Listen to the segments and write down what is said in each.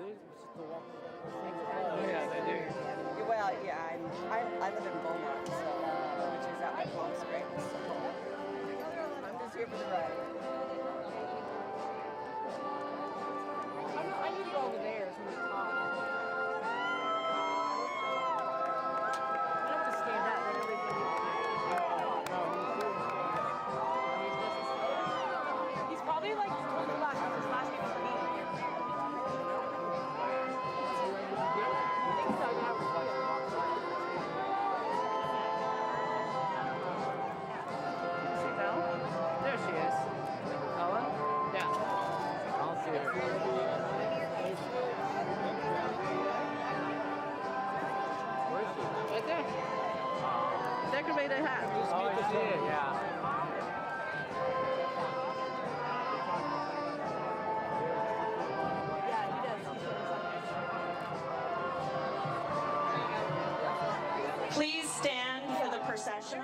they just walk. Oh yeah, they do. Well, yeah, I live in Beaumont, so which is out by Palm Springs. So I'm just here for the ride. I need to go over there so we can talk. I don't have to stand up. Then everybody. He's probably like totally lost because his last name is B. I think so. Yeah. There she is. Ella? Yeah. I'll see her. Where is she? Right there. Decorated hat. Oh, you see it, yeah. Yeah, he does. Please stand for the procession.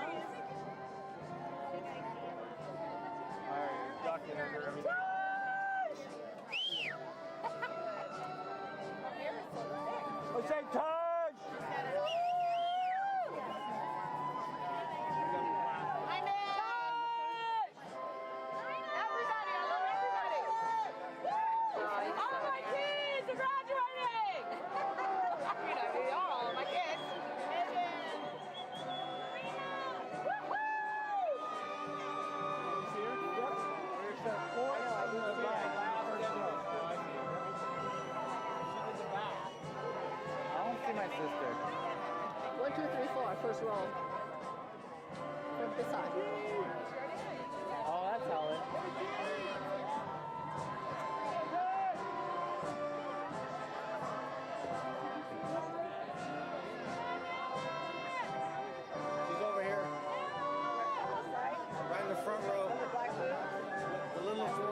I say Taj! Everybody, I love everybody. All my kids are graduating. All my kids. I don't see my sister. 1, 2, 3, 4, first row. From this side. Oh, that's Ellen. She's over here. Right in the front row. The littlest one.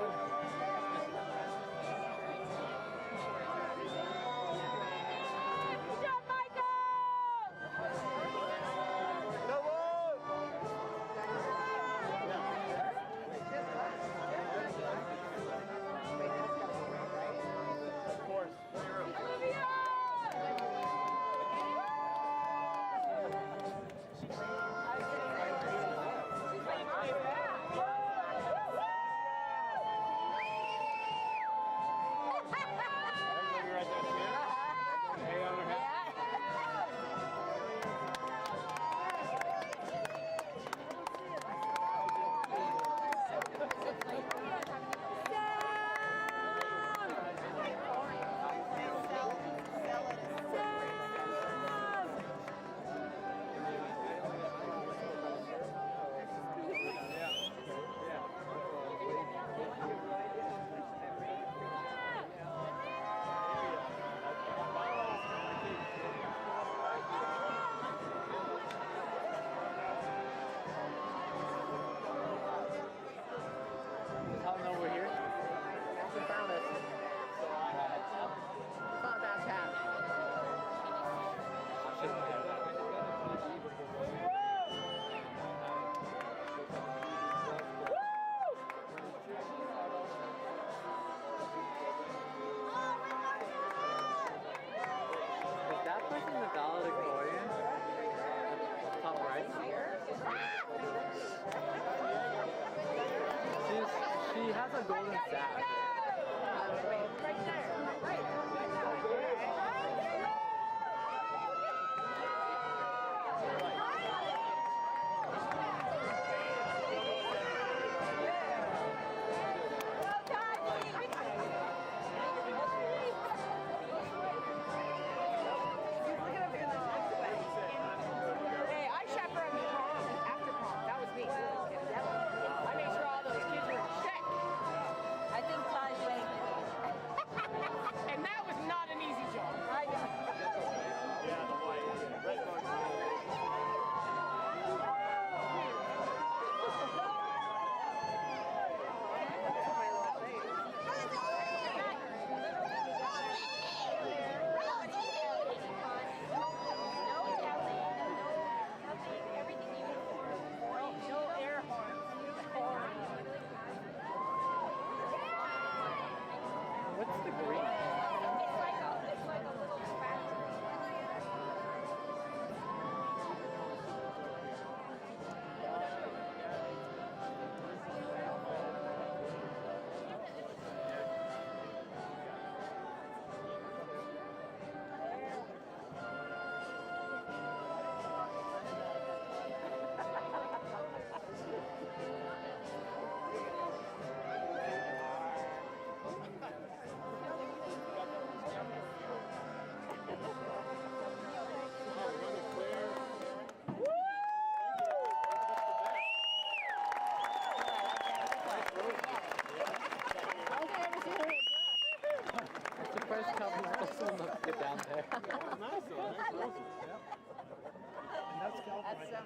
Tell them we're here. She found us. Found that cat. Is that person the valedictorian? Top right? She has a golden sash. Right there. Right. Hey, I chaperoned the prom, after prom. That was me. I made sure all those kids were in check. I think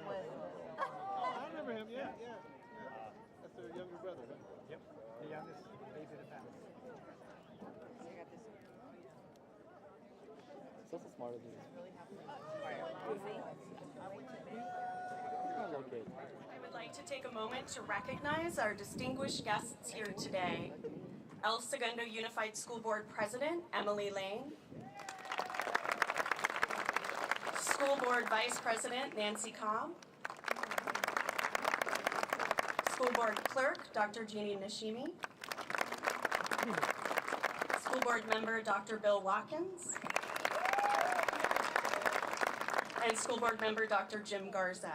Oh, I remember him. Yeah. That's their younger brother, right? Yep. The youngest baby in the family. It's also smarter than you. Okay. I would like to take a moment to recognize our distinguished guests here today. El Segundo Unified School Board President, Emily Lane. School Board Vice President, Nancy Cobb. School Board Clerk, Dr. Jeannie Nishimi. School Board Member, Dr. Bill Watkins. And School Board Member, Dr. Jim Garza.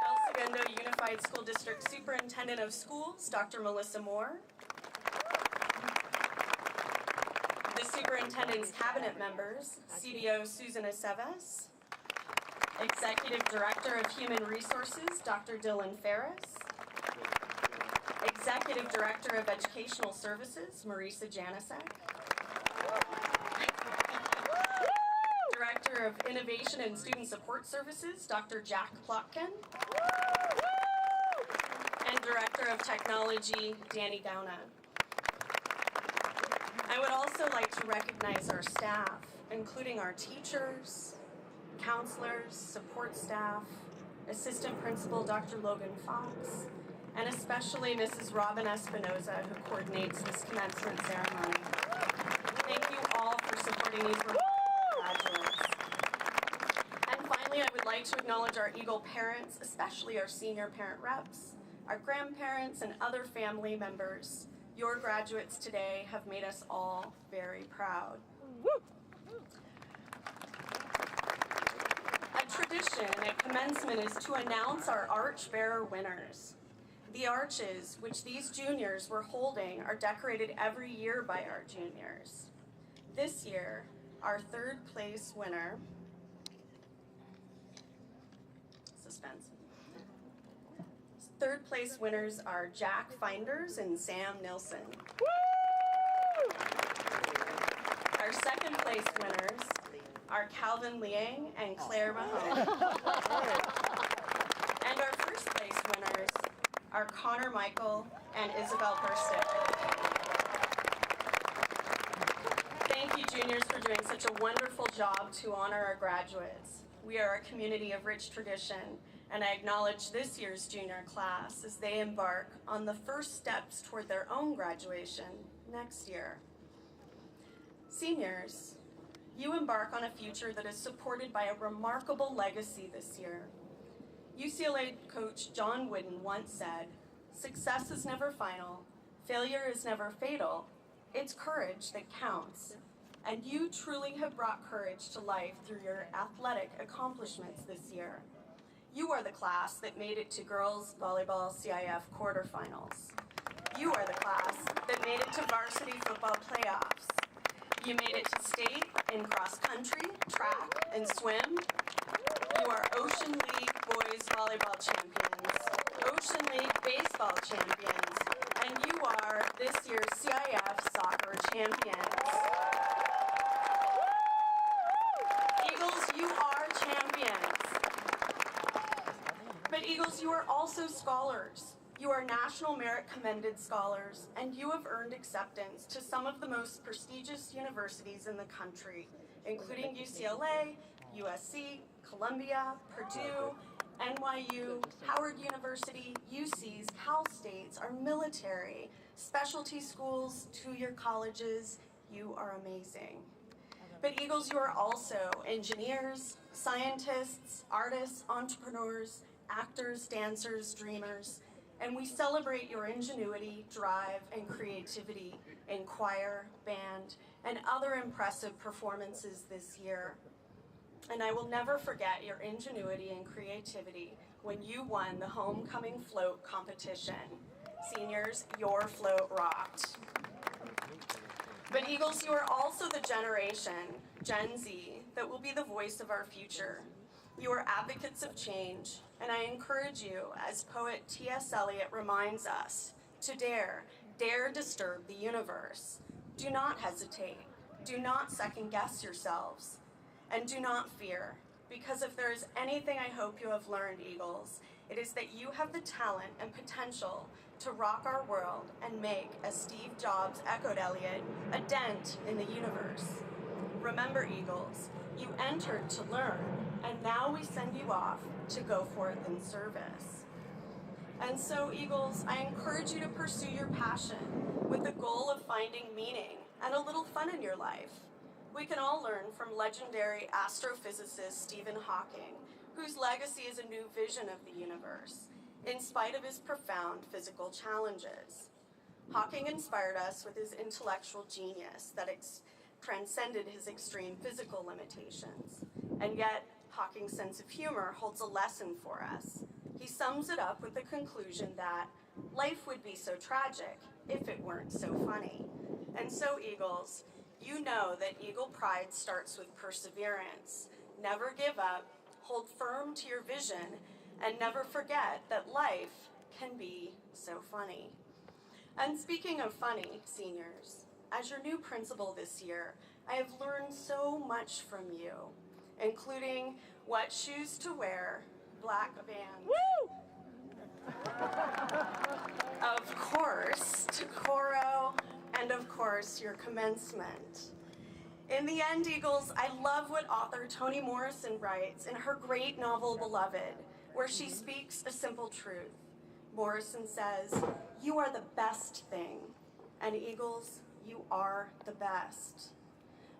El Segundo Unified School District Superintendent of Schools, Dr. Melissa Moore. The Superintendent's Cabinet members, CBO Susan Aceves. Executive Director of Human Resources, Dr. Dylan Ferris. Executive Director of Educational Services, Marisa Janicek. Director of Innovation and Student Support Services, Dr. Jack Plotkin. And Director of Technology, Danny Gauna. I would also like to recognize our staff, including our teachers, counselors, support staff, Assistant Principal Dr. Logan Fox, and especially Mrs. Robin Espinoza, who coordinates this commencement ceremony. Thank you all for supporting these remarkable graduates. And finally, I would like to acknowledge our Eagle parents, especially our senior parent reps, our grandparents, and other family members. Your graduates today have made us all very proud. A tradition at commencement is to announce our Arch Bearer winners. The arches, which these juniors were holding, are decorated every year by our juniors. This year, our third place winner, suspense. Third place winners are Jack Finders and Sam Nilsson. Our second place winners are Calvin Liang and Claire Mahone. And our first place winners are Connor Michael and Isabel Burstick. Thank you, juniors, for doing such a wonderful job to honor our graduates. We are a community of rich tradition, and I acknowledge this year's junior class as they embark on the first steps toward their own graduation next year. Seniors, you embark on a future that is supported by a remarkable legacy this year. UCLA coach John Wooden once said, "Success is never final, failure is never fatal, it's courage that counts." And you truly have brought courage to life through your athletic accomplishments this year. You are the class that made it to girls volleyball CIF quarterfinals. You are the class that made it to varsity football playoffs. You made it to state in cross country, track, and swim. You are Ocean League boys volleyball champions, Ocean League baseball champions, and you are this year's CIF soccer champions. Eagles, you are champions. But Eagles, you are also scholars. You are National Merit Commended Scholars, and you have earned acceptance to some of the most prestigious universities in the country, including UCLA, USC, Columbia, Purdue, NYU, Howard University, UCs, Cal States, our military, specialty schools, two-year colleges. You are amazing. But Eagles, you are also engineers, scientists, artists, entrepreneurs, actors, dancers, dreamers, and we celebrate your ingenuity, drive, and creativity in choir, band, and other impressive performances this year. And I will never forget your ingenuity and creativity when you won the homecoming float competition. Seniors, your float rocked. But Eagles, you are also the generation, Gen Z, that will be the voice of our future. You are advocates of change, and I encourage you, as poet T.S. Eliot reminds us, to dare disturb the universe. Do not hesitate. Do not second guess yourselves. And do not fear, because if there is anything I hope you have learned, Eagles, it is that you have the talent and potential to rock our world and make, as Steve Jobs echoed Elliot, a dent in the universe. Remember, Eagles, you entered to learn, and now we send you off to go forth in service. And so, Eagles, I encourage you to pursue your passion with the goal of finding meaning and a little fun in your life. We can all learn from legendary astrophysicist Stephen Hawking, whose legacy is a new vision of the universe, in spite of his profound physical challenges. Hawking inspired us with his intellectual genius that transcended his extreme physical limitations. And yet, Hawking's sense of humor holds a lesson for us. He sums it up with the conclusion that life would be so tragic if it weren't so funny. And so, Eagles, you know that Eagle Pride starts with perseverance. Never give up, hold firm to your vision, and never forget that life can be so funny. And speaking of funny, seniors, as your new principal this year, I have learned so much from you, including what shoes to wear, black band. Woo! Of course, to Coro, and of course, your commencement. In the end, Eagles, I love what author Toni Morrison writes in her great novel, Beloved, where she speaks a simple truth. Morrison says, "You are the best thing," and Eagles, you are the best.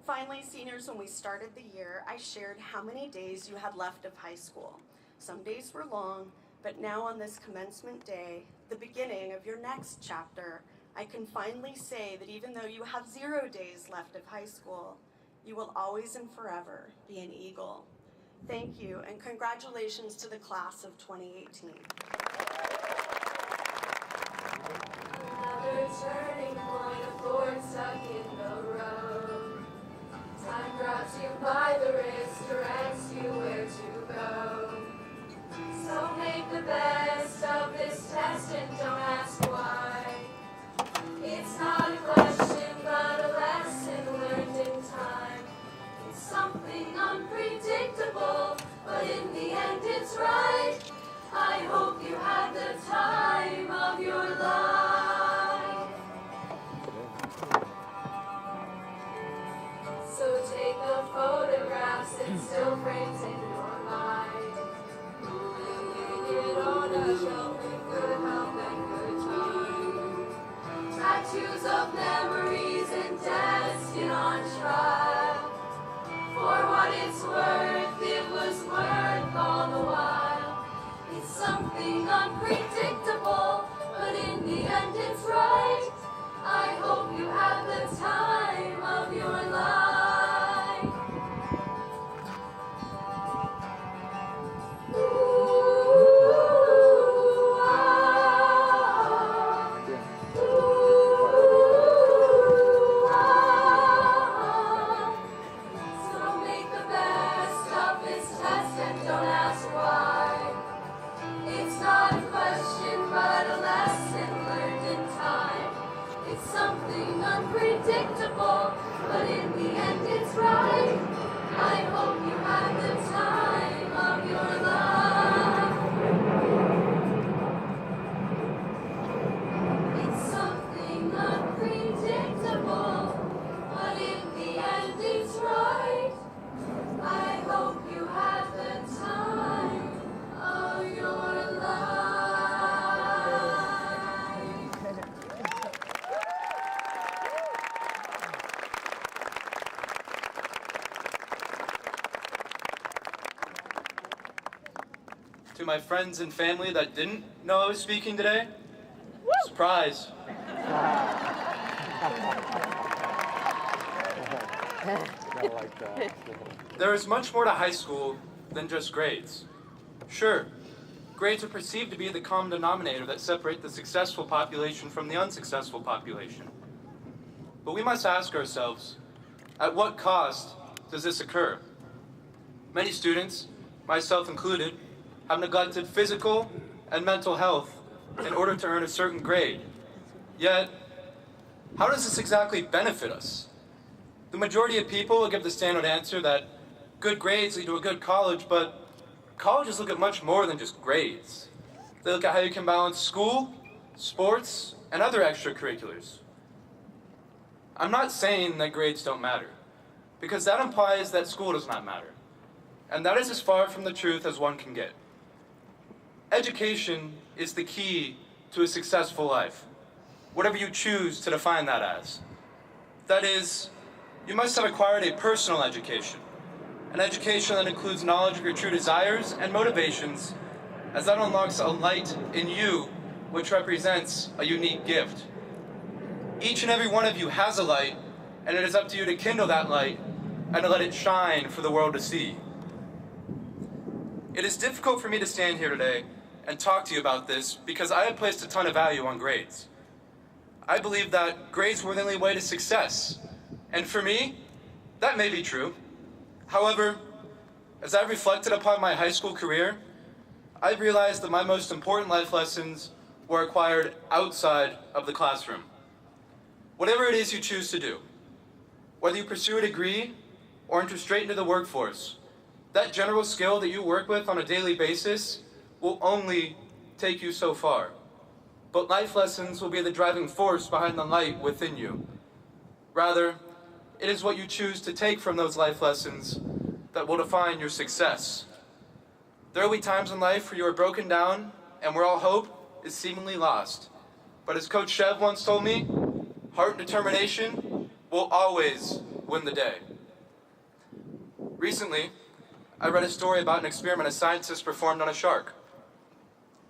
Finally, seniors, when we started the year, I shared how many days you had left of high school. Some days were long, but now on this commencement day, the beginning of your next chapter, I can finally say that even though you have 0 days left of high school, you will always and forever be an Eagle. Thank you, and congratulations to the class of 2018. Another turning point, a thorn stuck in the road. Time grabs you by the wrist, directs you where to go. So make the best of this test and don't ask why. It's not a question, but a lesson learned in time. It's something unpredictable, but in the end it's right. I hope you had the time of your life. So take the photographs and still frames in your mind. Hang it on a shelf in good health and good time. Tattoos of memories and destined on trial. For what it's worth, it was worth all the while. It's something unpredictable, but in the end it's right. I hope you had the time of your life. Ooh, ah, ooh, ah. So make the best of this test and don't ask why. It's not a question, but a lesson learned in time. It's something unpredictable, but in the end it's right. I hope you had the time of your life. It's something unpredictable, but in the end it's right. I hope you had the time of your life. To my friends and family that didn't know I was speaking today, surprise. Not like that. There is much more to high school than just grades. Sure, grades are perceived to be the common denominator that separate the successful population from the unsuccessful population. But we must ask ourselves, at what cost does this occur? Many students, myself included, have neglected physical and mental health in order to earn a certain grade. Yet, how does this exactly benefit us? The majority of people will give the standard answer that Good grades lead to a good college, but colleges look at much more than just grades. They look at how you can balance school, sports, and other extracurriculars. I'm not saying that grades don't matter, because that implies that school does not matter. And that is as far from the truth as one can get. Education is the key to a successful life, whatever you choose to define that as. That is, you must have acquired a personal education, an education that includes knowledge of your true desires and motivations, as that unlocks a light in you which represents a unique gift. Each and every one of you has a light, and it is up to you to kindle that light and to let it shine for the world to see. It is difficult for me to stand here today and talk to you about this because I have placed a ton of value on grades. I believe that grades were the only way to success, and for me, that may be true. However, as I reflected upon my high school career, I realized that my most important life lessons were acquired outside of the classroom. Whatever it is you choose to do, whether you pursue a degree or enter straight into the workforce, that general skill that you work with on a daily basis will only take you so far. But life lessons will be the driving force behind the light within you. Rather, it is what you choose to take from those life lessons that will define your success. There will be times in life where you are broken down and where all hope is seemingly lost. But as Coach Chev once told me, heart and determination will always win the day. Recently, I read a story about an experiment a scientist performed on a shark.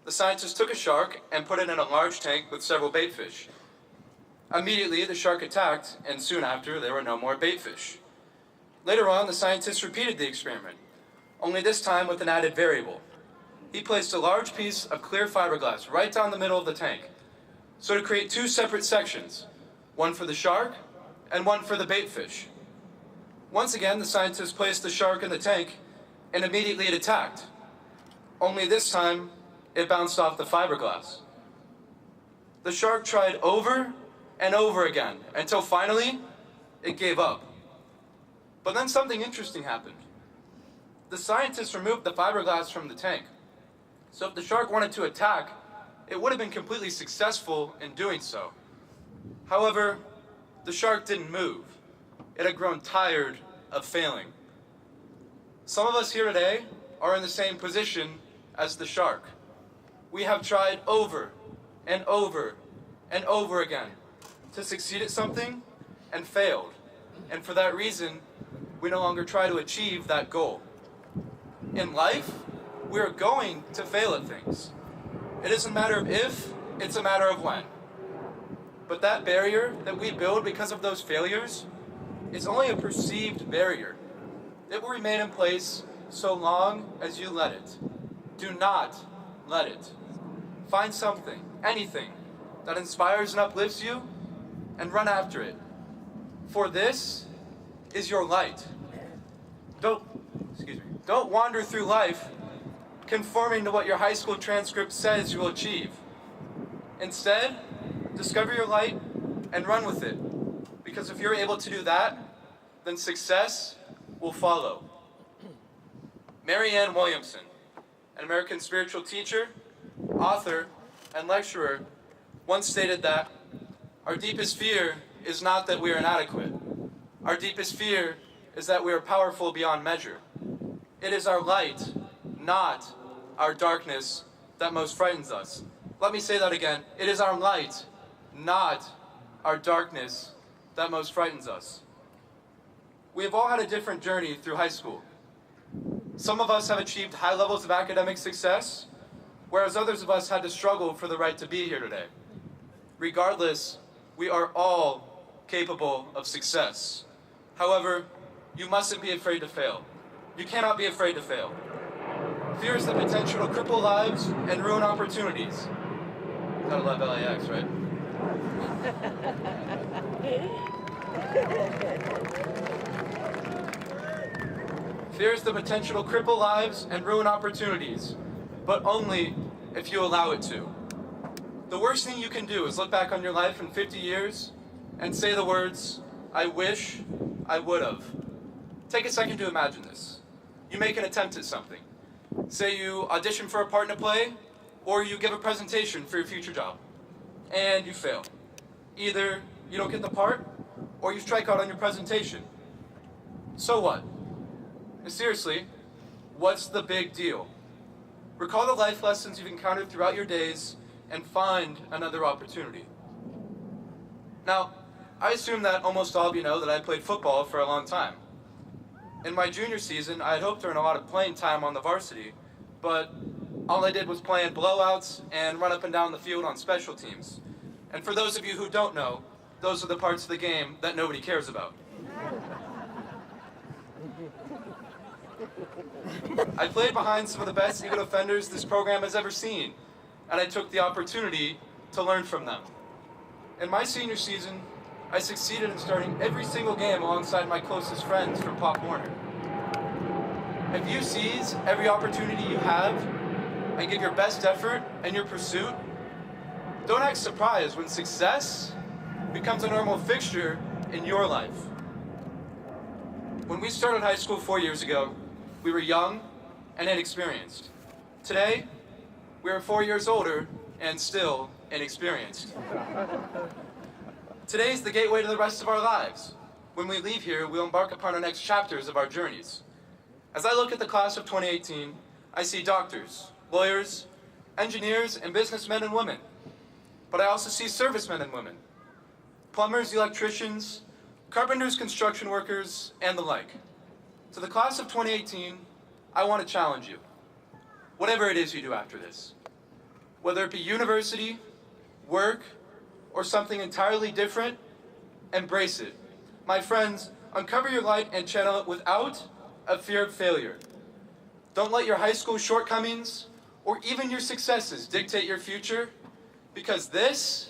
The scientist took a shark and put it in a large tank with several baitfish. Immediately, the shark attacked, and soon after, there were no more baitfish. Later on, the scientist repeated the experiment, only this time with an added variable. He placed a large piece of clear fiberglass right down the middle of the tank, so to create two separate sections, one for the shark and one for the baitfish. Once again, the scientist placed the shark in the tank, and immediately it attacked. Only this time, it bounced off the fiberglass. The shark tried over and over again, until finally, it gave up. But then something interesting happened. The scientists removed the fiberglass from the tank. So if the shark wanted to attack, it would have been completely successful in doing so. However, the shark didn't move. It had grown tired of failing. Some of us here today are in the same position as the shark. We have tried over and over and over again to succeed at something and failed. And for that reason, we no longer try to achieve that goal. In life, we are going to fail at things. It isn't a matter of if, it's a matter of when. But that barrier that we build because of those failures is only a perceived barrier. It will remain in place so long as you let it. Do not let it. Find something, anything, that inspires and uplifts you, and run after it. For this is your light. Don't wander through life conforming to what your high school transcript says you will achieve. Instead, discover your light and run with it. Because if you're able to do that, then success will follow. Marianne Williamson, an American spiritual teacher, author, and lecturer, once stated that our deepest fear is not that we are inadequate. Our deepest fear is that we are powerful beyond measure. It is our light, not our darkness, that most frightens us. Let me say that again. It is our light, not our darkness, that most frightens us. We have all had a different journey through high school. Some of us have achieved high levels of academic success, whereas others of us had to struggle for the right to be here today. Regardless, we are all capable of success. However, you mustn't be afraid to fail. You cannot be afraid to fail. Fear is the potential to cripple lives and ruin opportunities. Gotta love LAX, right? Fear is the potential to cripple lives and ruin opportunities, but only if you allow it to. The worst thing you can do is look back on your life in 50 years and say the words, "I wish I would have." Take a second to imagine this. you make an attempt at something. Say you audition for a part in a play, or you give a presentation for your future job, and you fail. Either you don't get the part, or you strike out on your presentation. So what? Seriously, what's the big deal? Recall the life lessons you've encountered throughout your days and find another opportunity. Now, I assume that almost all of you know that I played football for a long time. In my junior season, I had hoped to earn a lot of playing time on the varsity, but all I did was play in blowouts and run up and down the field on special teams. And for those of you who don't know, those are the parts of the game that nobody cares about. I played behind some of the best Eagle defenders this program has ever seen, and I took the opportunity to learn from them. In my senior season, I succeeded in starting every single game alongside my closest friends from Pop Warner. If you seize every opportunity you have and give your best effort in your pursuit, don't act surprised when success becomes a normal fixture in your life. When we started high school 4 years ago, we were young and inexperienced. Today, we are 4 years older and still inexperienced. Today is the gateway to the rest of our lives. When we leave here, we'll embark upon our next chapters of our journeys. As I look at the class of 2018, I see doctors, lawyers, engineers, and businessmen and women. But I also see servicemen and women, plumbers, electricians, carpenters, construction workers, and the like. To the class of 2018, I want to challenge you. Whatever it is you do after this, whether it be university, work, or something entirely different, embrace it. My friends, uncover your light and channel it without a fear of failure. Don't let your high school shortcomings or even your successes dictate your future, because this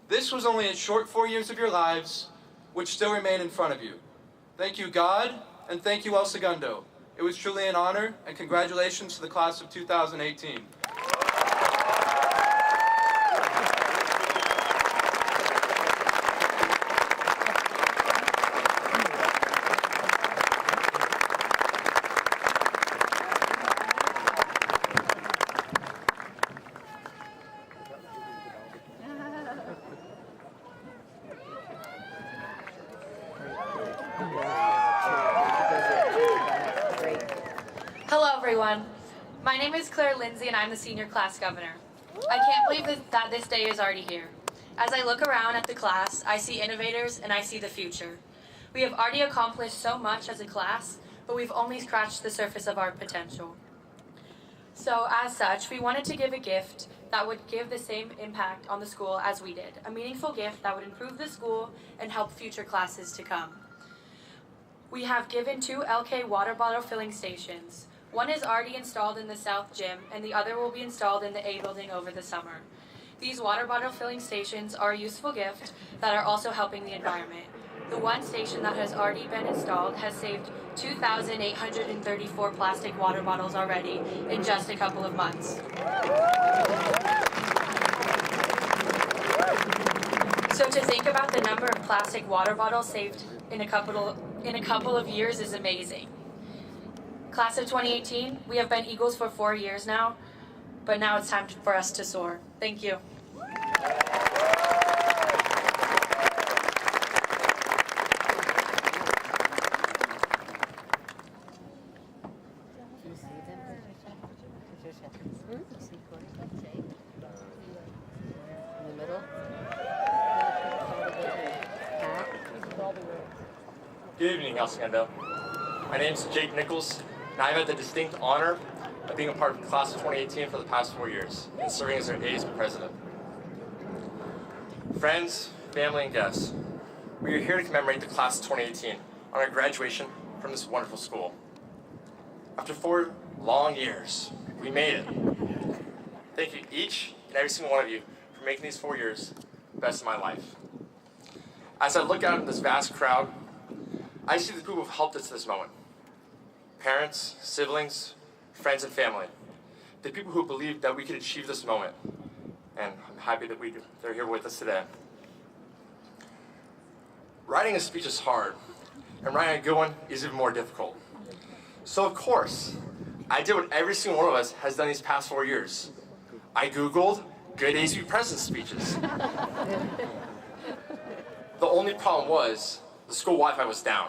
was only a short 4 years of your lives, which still remain in front of you. Thank you, God, and thank you, El Segundo. It was truly an honor, and congratulations to the class of 2018. Hello everyone, my name is Claire Lindsay and I'm the senior class governor. I can't believe that this day is already here. As I look around at the class, I see innovators and I see the future. We have already accomplished so much as a class, but we've only scratched the surface of our potential. So as such, we wanted to give a gift that would give the same impact on the school as we did, a meaningful gift that would improve the school and help future classes to come. We have given 2 LK water bottle filling stations. One is already installed in the South Gym, and the other will be installed in the A building over the summer. These water bottle filling stations are a useful gift that are also helping the environment. The one station that has already been installed has saved 2,834 plastic water bottles already in just a couple of months. So to think about the number of plastic water bottles saved in a couple of years is amazing. Class of 2018, we have been Eagles for 4 years now, but now it's time for us to soar. Thank you. Good evening, El Segundo. My name is Jake Nichols, and I've had the distinct honor of being a part of the class of 2018 for the past 4 years and serving as their ASB president. Friends, family, and guests, we are here to commemorate the class of 2018 on our graduation from this wonderful school. After 4 long years, we made it. Thank you each and every single one of you for making these 4 years the best of my life. As I look out at this vast crowd, I see the people who have helped us to this moment. Parents, siblings, friends, and family. The people who believed that we could achieve this moment. And I'm happy that they're here with us today. Writing a speech is hard, and writing a good one is even more difficult. So of course, I did what every single one of us has done these past 4 years. I Googled good ASB president's speeches. The only problem was the school Wi-Fi was down.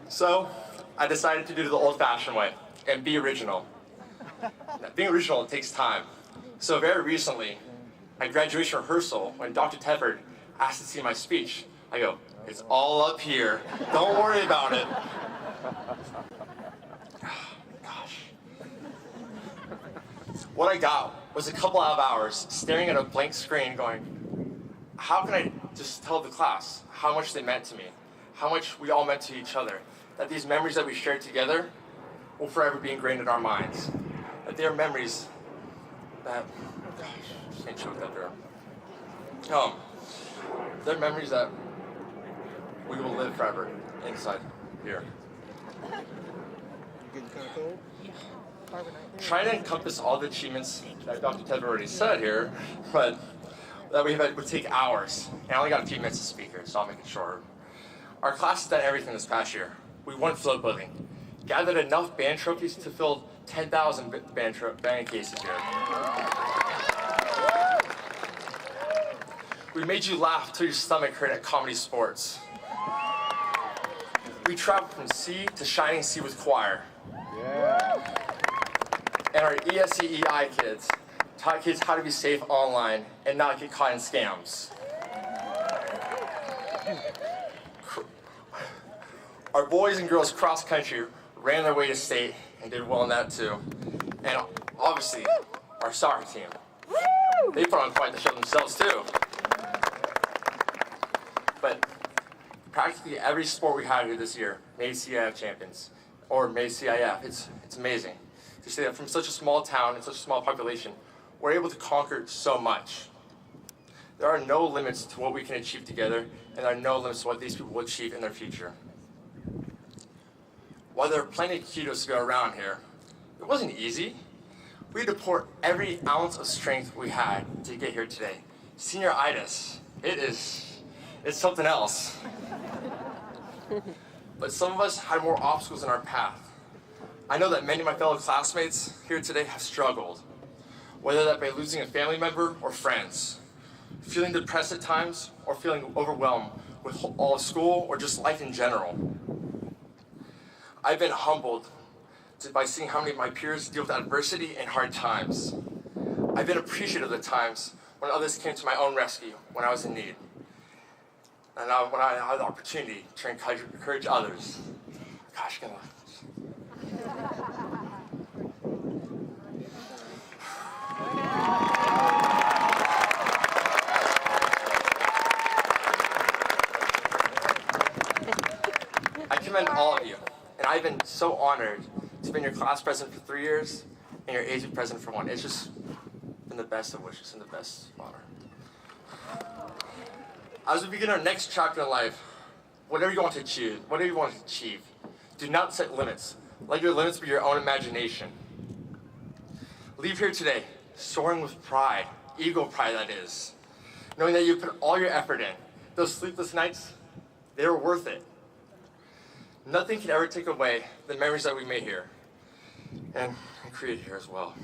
So I decided to do it the old-fashioned way and be original. Now, being original takes time. So very recently, at graduation rehearsal, when Dr. Tedford asked to see my speech, I go, "It's all up here. Don't worry about it." Gosh. What I got was a couple of hours staring at a blank screen going, how can I just tell the class how much they meant to me, how much we all meant to each other, that these memories that we shared together will forever be ingrained in our minds, that they are memories that, gosh, I just can't choke that there. They're memories that we will live forever inside here. You getting kind of cold? Trying to encompass all the achievements that Dr. Ted already said here, but that we had would take hours. And I only got a few minutes to speak here, so I'll make it shorter. Our class has done everything this past year. We won float building, gathered enough band trophies to fill 10,000 band cases here. We made you laugh till your stomach hurt at comedy sports. We traveled from sea to shining sea with choir. Yeah. And our ESEEI kids taught kids how to be safe online and not get caught in scams. Our boys and girls cross country ran their way to state and did well in that too. And obviously, our soccer team. They put on quite the show themselves too. But practically every sport we had here this year made CIF champions, or made CIF. It's amazing to say that from such a small town and such a small population, we're able to conquer so much. There are no limits to what we can achieve together, and there are no limits to what these people will achieve in their future. While there are plenty of kudos to go around here, it wasn't easy. We had to pour every ounce of strength we had to get here today. Senioritis, it's something else. But some of us had more obstacles in our path. I know that many of my fellow classmates here today have struggled, whether that be losing a family member or friends, feeling depressed at times, or feeling overwhelmed with all of school or just life in general. I've been humbled by seeing how many of my peers deal with adversity and hard times. I've been appreciative of the times when others came to my own rescue when I was in need. And when I had the opportunity to encourage others. Gosh, I commend all of you, and I've been so honored to be your class president for 3 years and your ASB president for 1. It's just been the best of wishes and the best honor. As we begin our next chapter in life, whatever you want to achieve, do not set limits. Let your limits be your own imagination. Leave here today soaring with pride, ego pride that is, knowing that you put all your effort in. Those sleepless nights, they were worth it. Nothing can ever take away the memories that we made here and created here as well.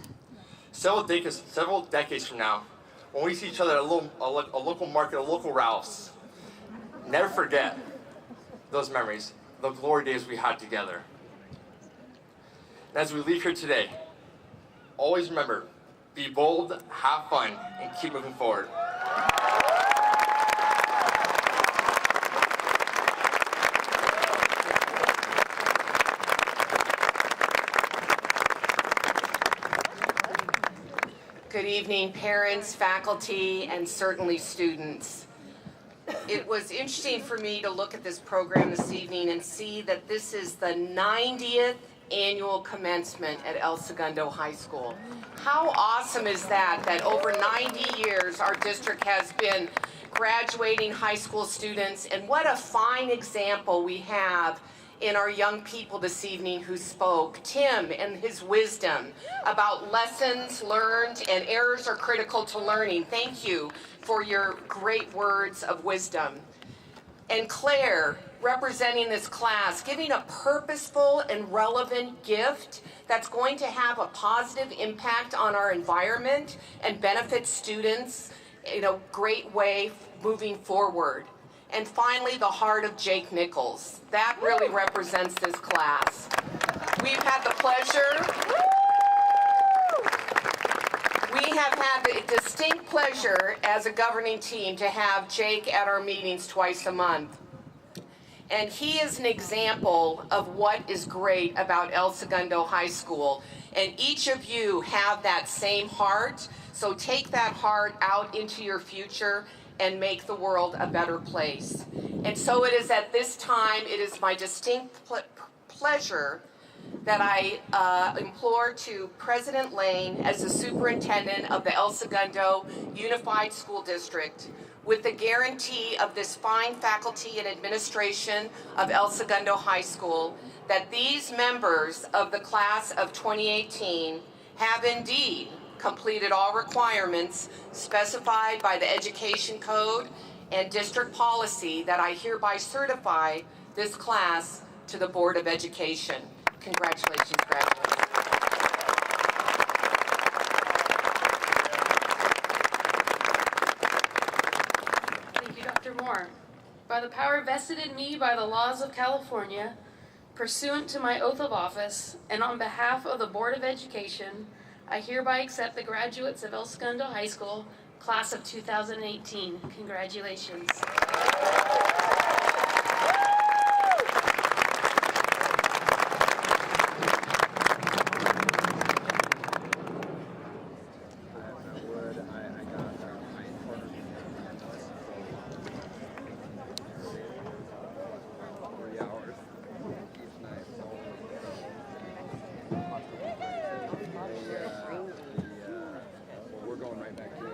Several decades from now, when we see each other at a local market, a local Ralph's, never forget those memories, the glory days we had together. And as we leave here today, always remember, be bold, have fun, and keep moving forward. Good evening, parents, faculty, and certainly students. It was interesting for me to look at this program this evening and see that this is the 90th annual commencement at El Segundo High School. How awesome is that, that over 90 years our district has been graduating high school students, and what a fine example we have in our young people this evening who spoke. Tim and his wisdom about lessons learned and errors are critical to learning. Thank you for your great words of wisdom. And Claire, representing this class, giving a purposeful and relevant gift that's going to have a positive impact on our environment and benefit students in a great way moving forward. And finally, the heart of Jake Nichols. That really represents this class. We've had the pleasure, we have had the distinct pleasure as a governing team to have Jake at our meetings twice a month. And he is an example of what is great about El Segundo High School. And each of you have that same heart, so take that heart out into your future and make the world a better place. And so it is at this time, it is my distinct pleasure that I implore to President Lane as the superintendent of the El Segundo Unified School District, with the guarantee of this fine faculty and administration of El Segundo High School, that these members of the class of 2018 have indeed completed all requirements specified by the Education Code and district policy, that I hereby certify this class to the Board of Education. Congratulations, graduates. Thank you, Dr. Moore. By the power vested in me by the laws of California, pursuant to my oath of office, and on behalf of the Board of Education, I hereby accept the graduates of El Segundo High School, class of 2018. Congratulations. We're going right back to it.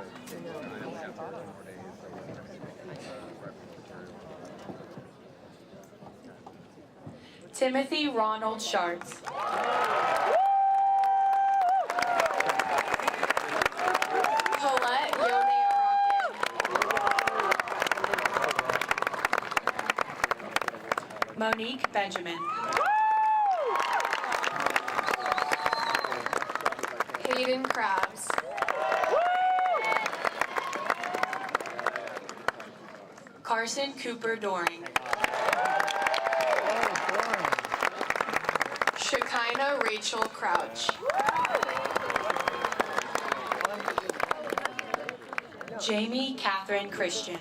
Timothy Ronald Schartz. Paulette Yone Araken. Monique Benjamin. Hayden Krabs. Carson Cooper Doring. Shekinah Rachel Crouch. Jamie Catherine Christian.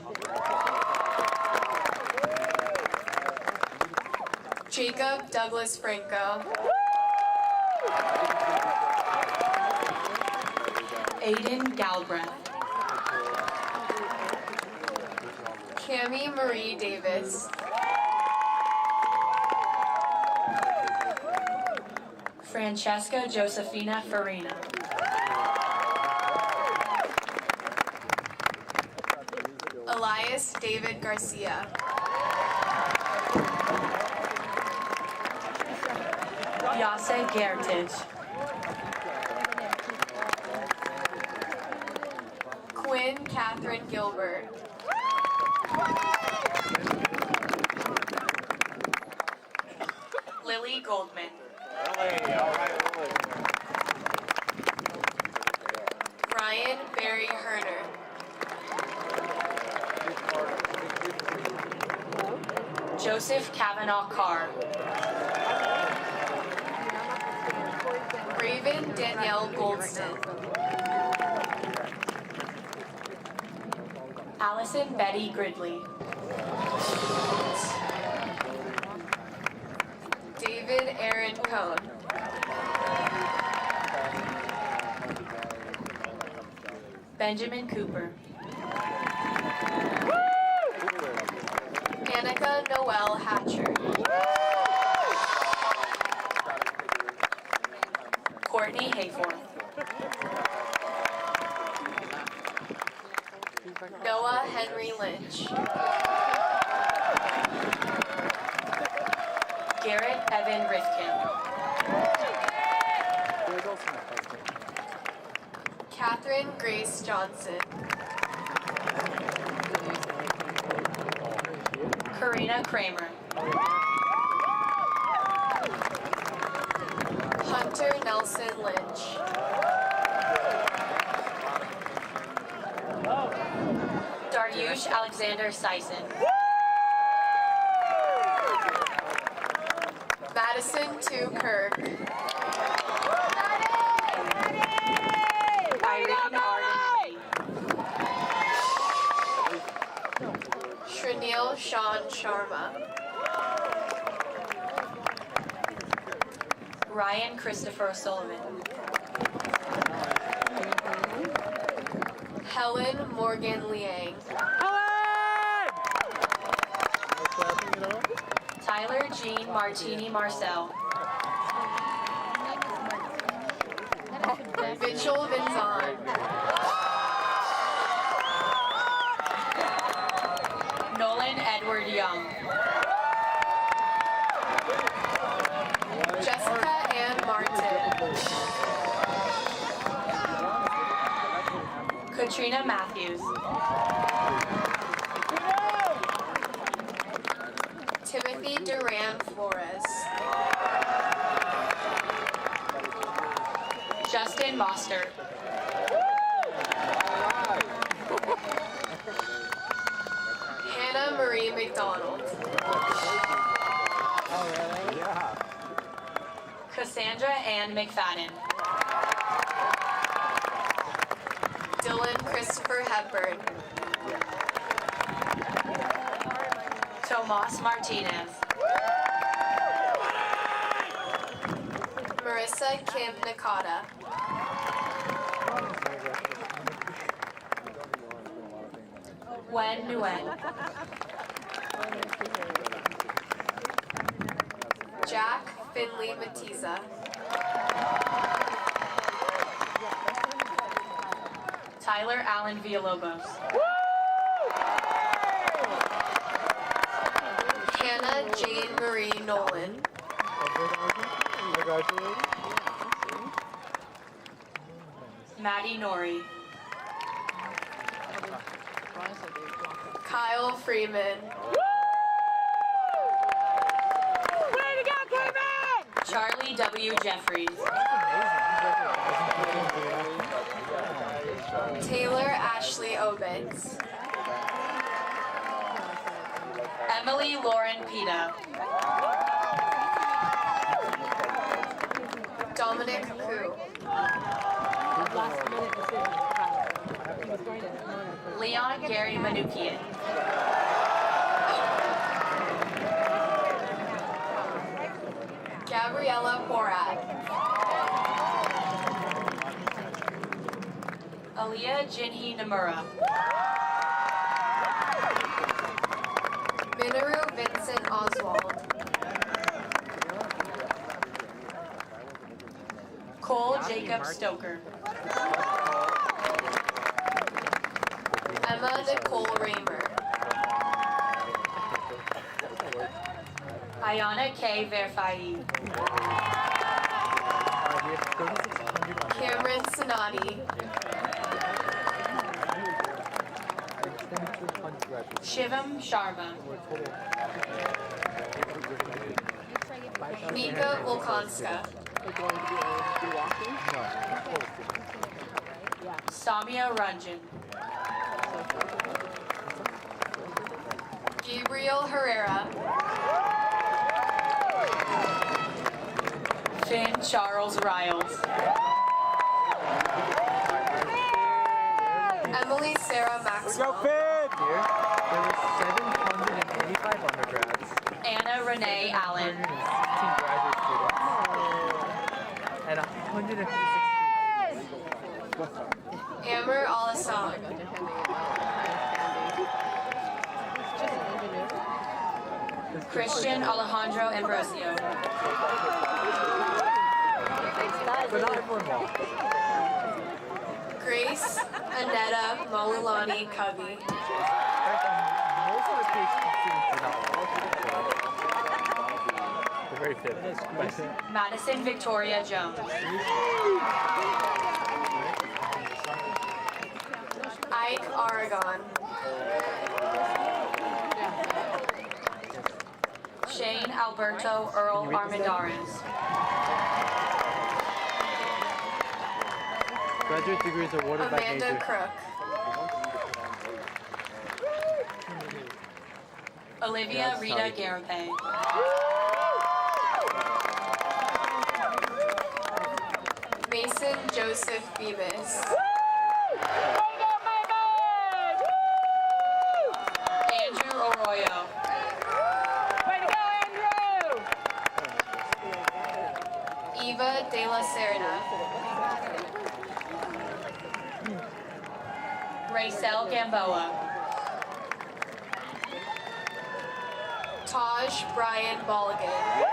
Jacob Douglas Franco. Aiden Galbraith. Cami Marie Davis. Francesca Josefina Farina. Elias David Garcia. Yase Gertich. Quinn Catherine Gilbert. Lily Goldman. Ryan Barry Herner. Joseph Kavanaugh Carr. Raven Danielle Goldston. Allison Betty Gridley. David Aaron Cohn. Benjamin Cooper. Annika Noel Hatcher. Courtney Hayforth. Noah Henry Lynch. Catherine Grace Johnson. Karina Kramer. Hunter Nelson Lynch. Daryush Alexander Sison. Madison Tu Kirk. Irene Arden. Shranil Sean Sharma. Ryan Christopher Sullivan. Helen Morgan Liang. Tyler Jean Martini Marcel. Mitchell Vinzon. Nolan Edward Young. Jessica Ann Martin. Katrina Matthews. Timothy Duran Flores. Justin Moster. Hannah Marie McDonald. Cassandra Ann McFadden. Dylan Christopher Hepburn. Tomas Martinez. Marissa Kim Nakata. Wen Nguyen. Jack Finley Matiza. Tyler Allen Villalobos. Hannah Jane Marie Nolan. Maddie Norrie. Kyle Freeman. Charlie W. Jeffries. Taylor Ashley Obitz. Emily Lauren Pita. Dominic Koo. Leon Gary Manukian. Gabriella Porat. Aaliyah Jinhee Namura. Minoru Vincent Oswald. Cole Jacob Stoker. Emma Nicole Raymer. Ayana K. Verfai. Cameron Sonati. Shivam Sharma. Mika Volkonska. Samia Ranjan. Gabriel Herrera. Finn Charles Riles. Emily Sarah Maxwell. There were 785 undergrads, Anna Renee Allen. 116 graduate students, and 156 Amber Alassan. Christian Alejandro Ambrosio. but not everyone walked. Grace Anetta Maulani Cubby. Most of the PhD students do not walk. They're very fit. Madison Victoria Jones. Aragon. Shane Alberto Earl Armendariz. Graduate degrees awarded by Amanda major. Crook. Olivia Rita Garape. Mason Joseph Bemis. Andrew Arroyo. Eva De La Serna. Racel Gamboa. Taj Brian Bolligan.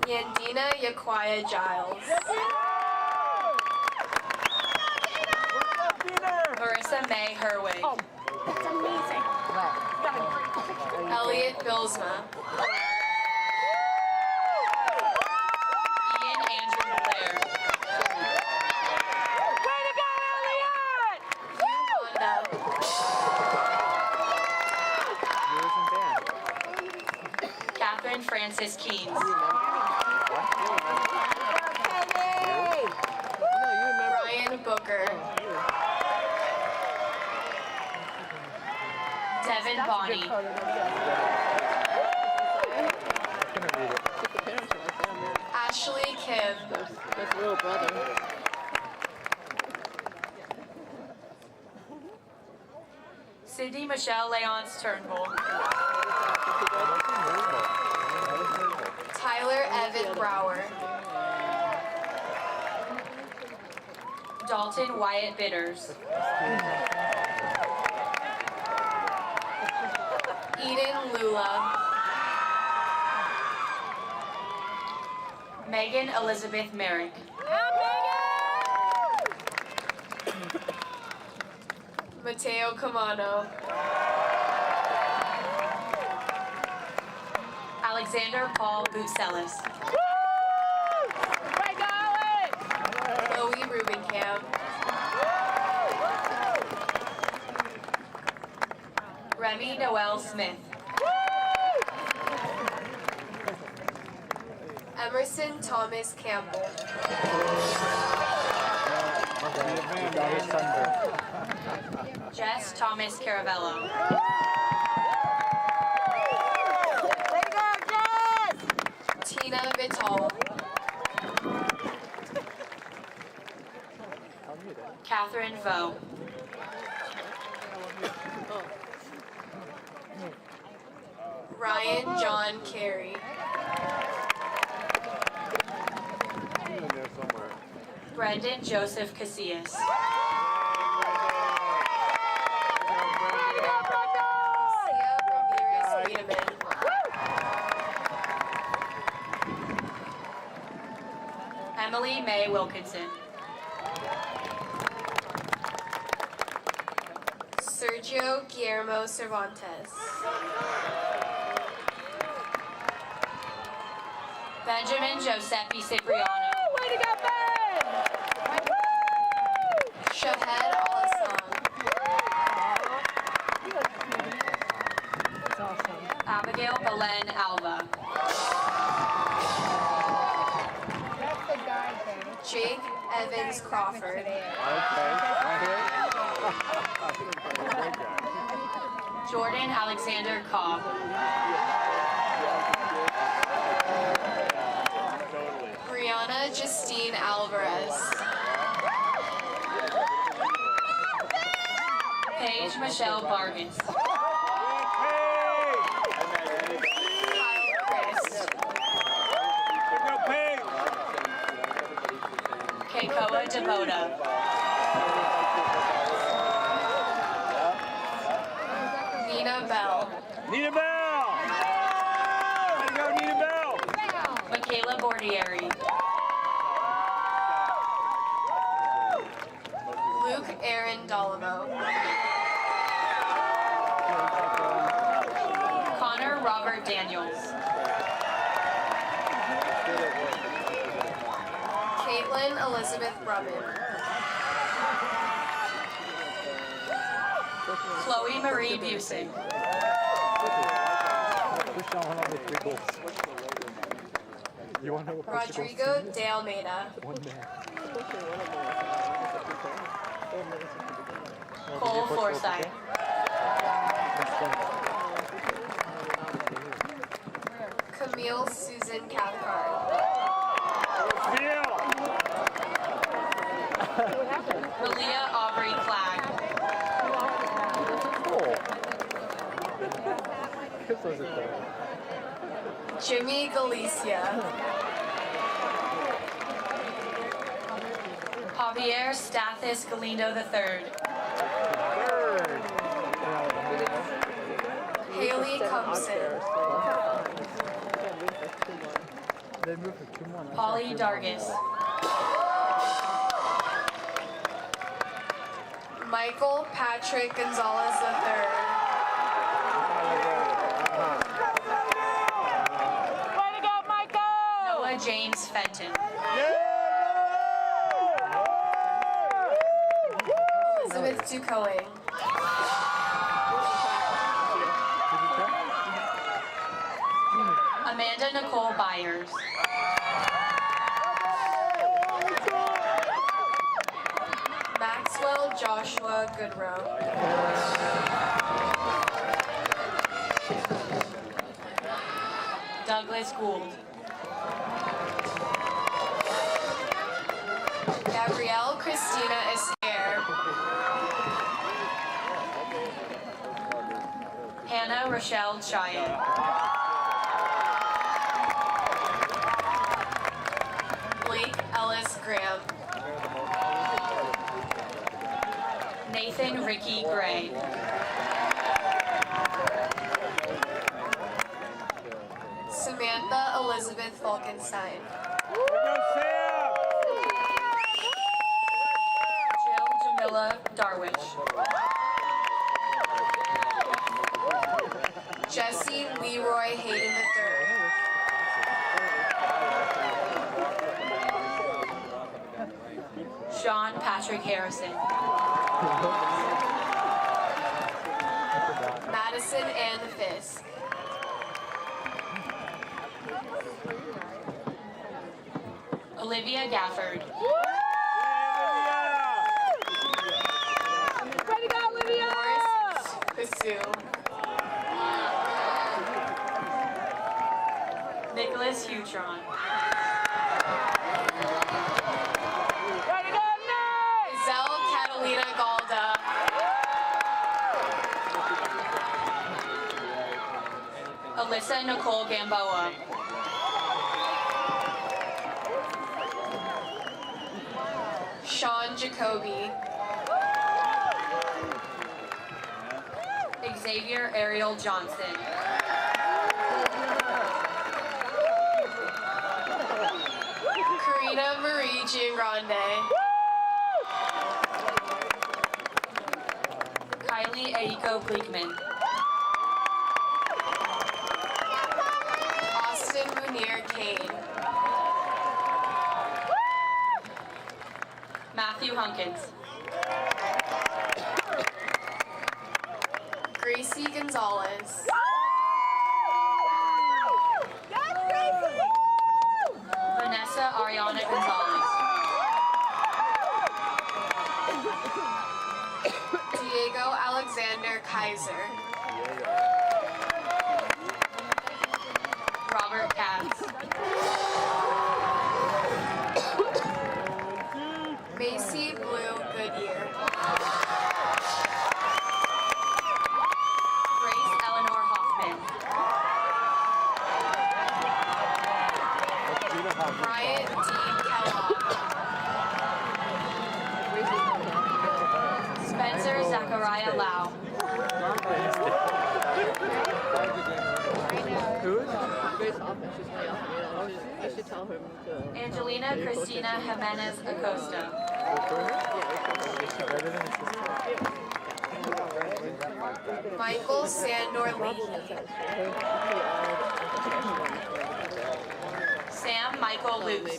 Yandina Yaquaya Giles. Marissa May Herwig. That's amazing. Elliot Bilsma. Ian Andrew Blair. Wanda. Yours and band. Catherine Francis Keynes. Ryan Booker. Devin Bonney. Couldn't read it. Ashley Kim. That's little brother. Sydney Michelle Leonce Turnbull. Tyler Evan Brower. Dalton Wyatt Bitters. Eden Lula. Megan Elizabeth Merrick. Mateo Camano. Alexander Paul Boutselis. Chloe Rubenkamp. Remy Noel Smith. Emerson Thomas Campbell. Got his sunburn. Jess Thomas Caravello. Tina Vital. Catherine Vo. Ryan John Carey. In there somewhere. Brendan Joseph Casillas. Sia Ramirez Wiedemann. Emily May Wilkinson. Sergio Guillermo Cervantes. Benjamin Giuseppe Cipriano. Shahed Al-Hassan. Abigail Belen Alva. Jake Evans Crawford. Jordan Alexander Cobb. Brianna Justine Alvarez. Paige Michelle Vargas. Kyle Christ. Keikoa Devoda. Nina Bell. Nina Bell! Way to go, Nina Bell! Michaela Bordieri. Luke Aaron Dolimo. Connor Robert Daniels. Caitlin Elizabeth Brubin. Chloe Marie Busing. Christian Ronaldo with 3 goals. You want to know what Rodrigo de Almeida. One man. Cole Forsyth. Camille Susan Cathcart. Malia Aubrey Flagg. Jimmy Galicia. Javier Stathis Galindo III. Haley Cumpson. They moved for 2 more. Polly Dargis. Michael Patrick Gonzalez III. Noah James Fenton. Elizabeth Ducoing. Amanda Nicole Byers. Maxwell Joshua Goodrow. Douglas Gould. Gabrielle Christina Esquer. Hannah Rochelle Cheyenne. Blake Ellis Graham. Nathan Ricky Gray. Samantha Elizabeth Falkenstein. Jill Jamila Darwish. Jesse Leroy Hayden III. Sean Patrick Harrison. Madison Ann Fisk. Olivia Gafford. Morris Kusu. Nicholas Hutron. Giselle Catalina Galda. Alyssa Nicole Gamboa. Sean Jacoby. Xavier Ariel Johnson. Karina Marie Giangrande. Kylie Aiko Bleekman. Austin Munir Kane. Matthew Hunkins. Gracie Gonzalez. Vanessa Ariana Gonzalez. Diego Alexander Kaiser. Robert Katz. Macy Blue Goodyear. Grace Eleanor Hoffman. Bryant Dean Kellogg. Spencer Zachariah Lau. Angelina Christina Jimenez Acosta. Michael Sandor Leahy. Sam Sam Michael Luce.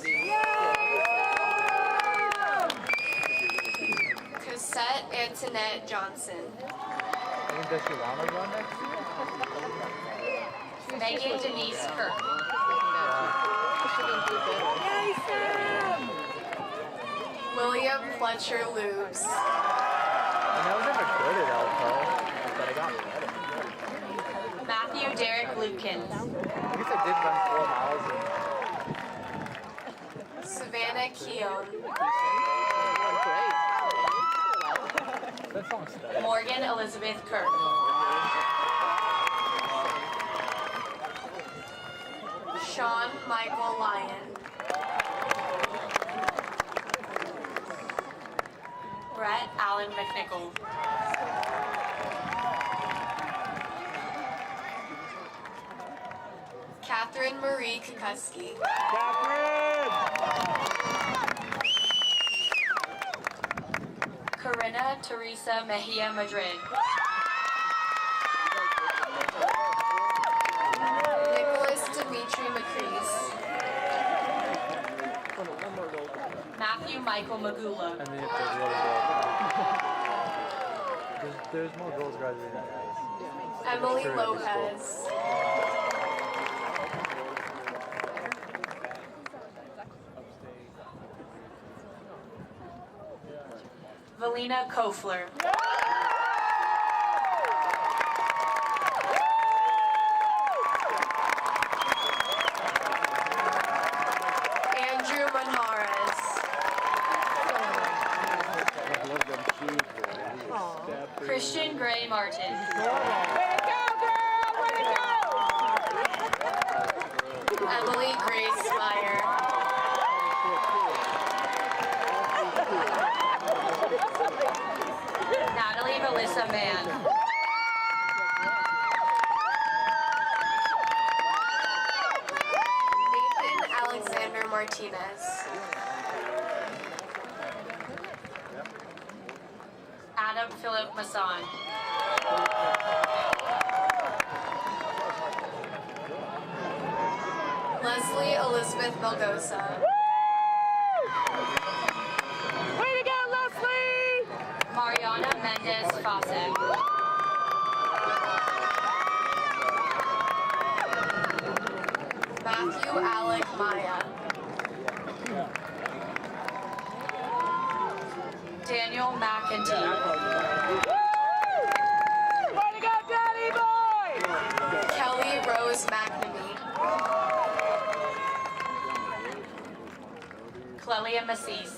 Cosette Antoinette Johnson. Does she want to run next year? Megan Denise Kirk. William Fletcher Lubes. I was never good at Elko, but I got better. Matthew Derek Lukins. I guess I did run 4 miles. Savannah Keown. That song's stuck. Morgan Elizabeth Kirk. Sean Michael Lyon. Brett Allen McNichol. Catherine Marie Kukuski. Corinna Teresa Mejia Madrid. Nicholas Dimitri McCrease. Matthew Michael Magula. And then if there's really good. There's more girls graduating than guys. Emily Sure, Lopez. Valina Kofler. Andrew Manjarez. Christian Gray Martin. Emily Grace Meyer. Natalie Melissa Mann. Nathan Alexander Martinez. Adam Philip Masson. Leslie Elizabeth Melgosa. Mariana Mendez Fawcett. Matthew Alec Maya. Daniel McEntee. Kelly Rose McNamee. Clelia Massis.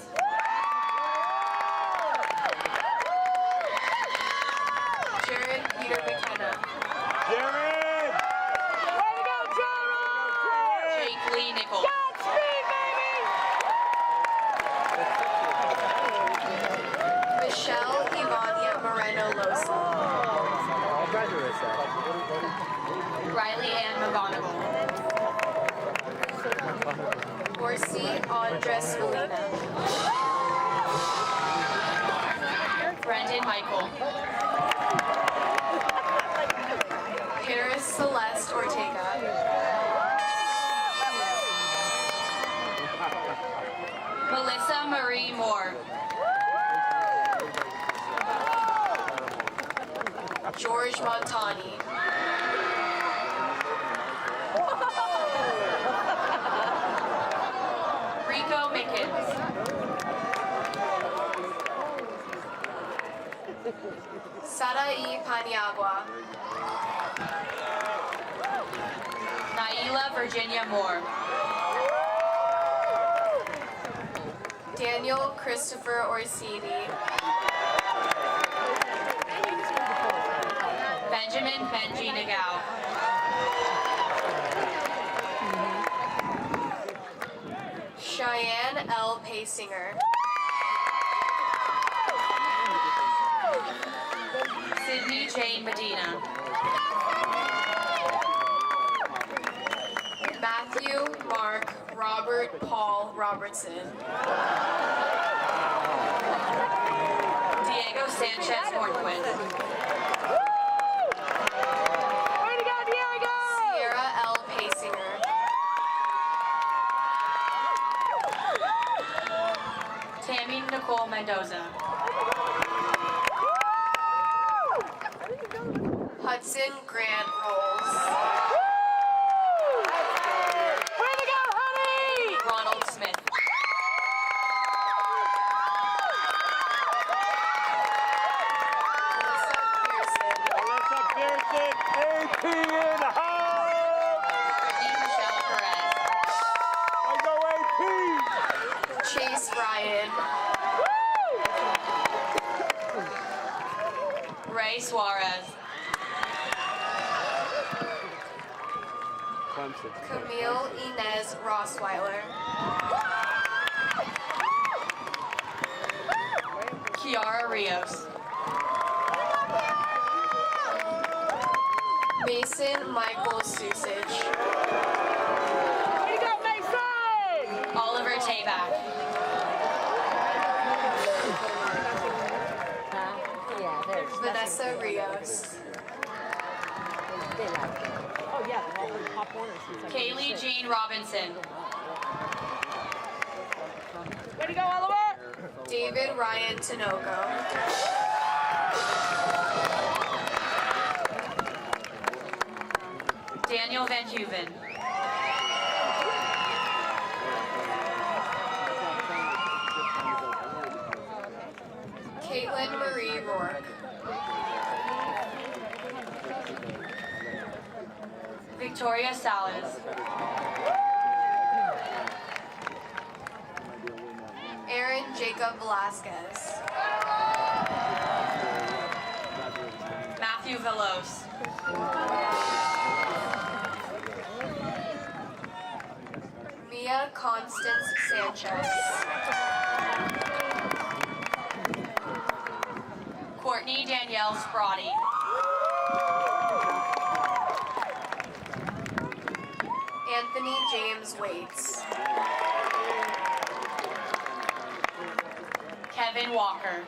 Jared Peter McKenna. Jake Lee Nichols. Michelle Ivania Moreno Losa. All graduates though. Riley Ann McGonigal. Orsi Andres Molina. Brendan Michael. Paris Celeste Ortega. Melissa Marie Moore. George Montani. Rico Mickens. Sarai Paniagua. Naila Virginia Moore. Daniel Christopher Orsini. Benjamin Benji Nagao. Cheyenne L. Pasinger. Sydney Jane Medina. Matthew Mark Robert Paul Robertson. Diego Sanchez Hornquist. Sierra L. Pasinger. Nicole Mendoza. Hudson Grant Rolls. Way to go, honey! Ronald Smith. Alyssa Pearson, AP in the house. Michelle Perez. I go AP. Chase Ryan. Ray Suarez. Clemson. Camille Inez Rossweiler. Kiara Rios. Mason Michael Susage. Here you go, Mason! Oliver Tabak. Vanessa Rios. Kaylee Jean Robinson. Way to go, Oliver! David Ryan Tinoco. Daniel Van Huven. Caitlin Marie Rourke. Victoria Salas. Aaron Jacob Velasquez. Matthew Velos. Mia Constance Sanchez. Courtney Danielle Sprotty. Anthony James Waits. Kevin Walker.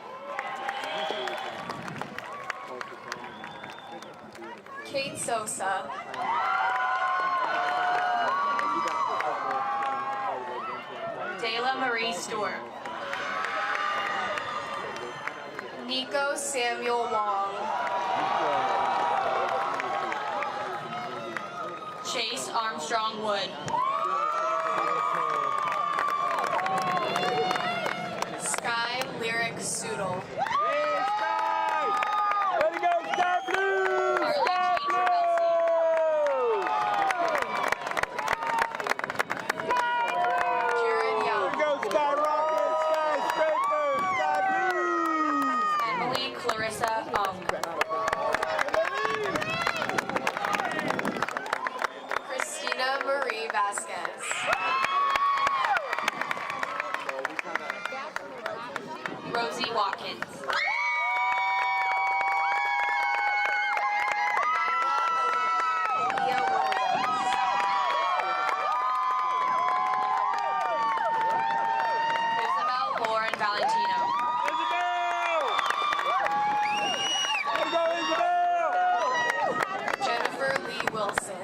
Kate Sosa. Dayla Marie Stewart. Nico Samuel Wong. Chase Armstrong Wood. Sky Lyric Soodle. Way to go, Sky Blue! Sky Blue! Jared Way Young. to go, Sky Rocket, Skyscraper, Sky Blue! Emily Clarissa Christina Marie Vasquez. Rosie Watkins. Nyla Williams. Isabel Lauren Valentino. Isabel! Way to go, Isabel! Jennifer Lee Wilson.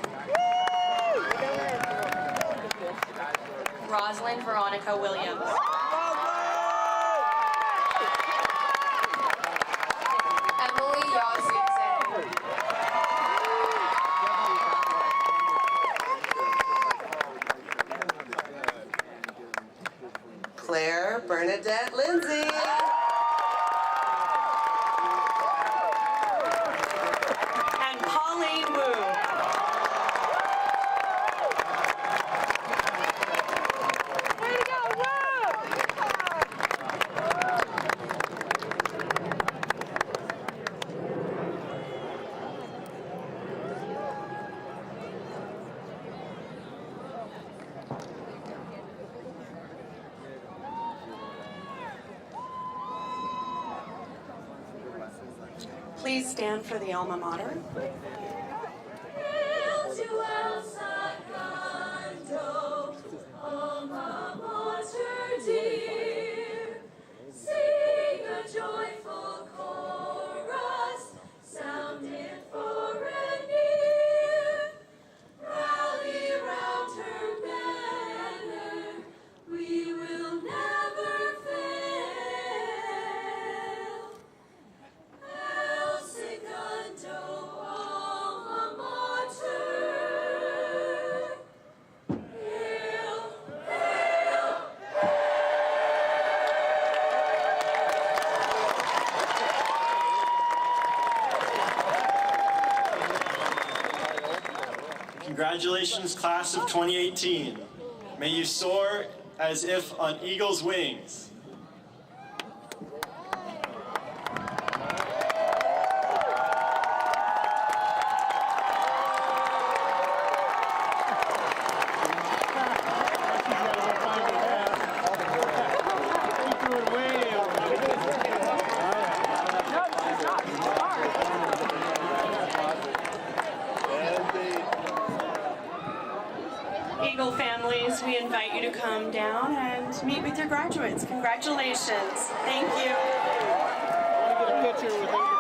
Rosalind Veronica Williams. Emily Yazzie. Claire Bernadette Lindsay. And Pauline Wu. Way to go, Woo! Please stand for the alma mater. Hail to El Sacramento, alma mater dear. Sing a joyful chorus, sound it far and near. Rally round her banner, we will never fail. Congratulations, class of 2018. May you soar as if on eagle's wings. Eagle families, we invite you to come down and meet with your graduates. Congratulations. Thank you. I want to get a picture with everybody.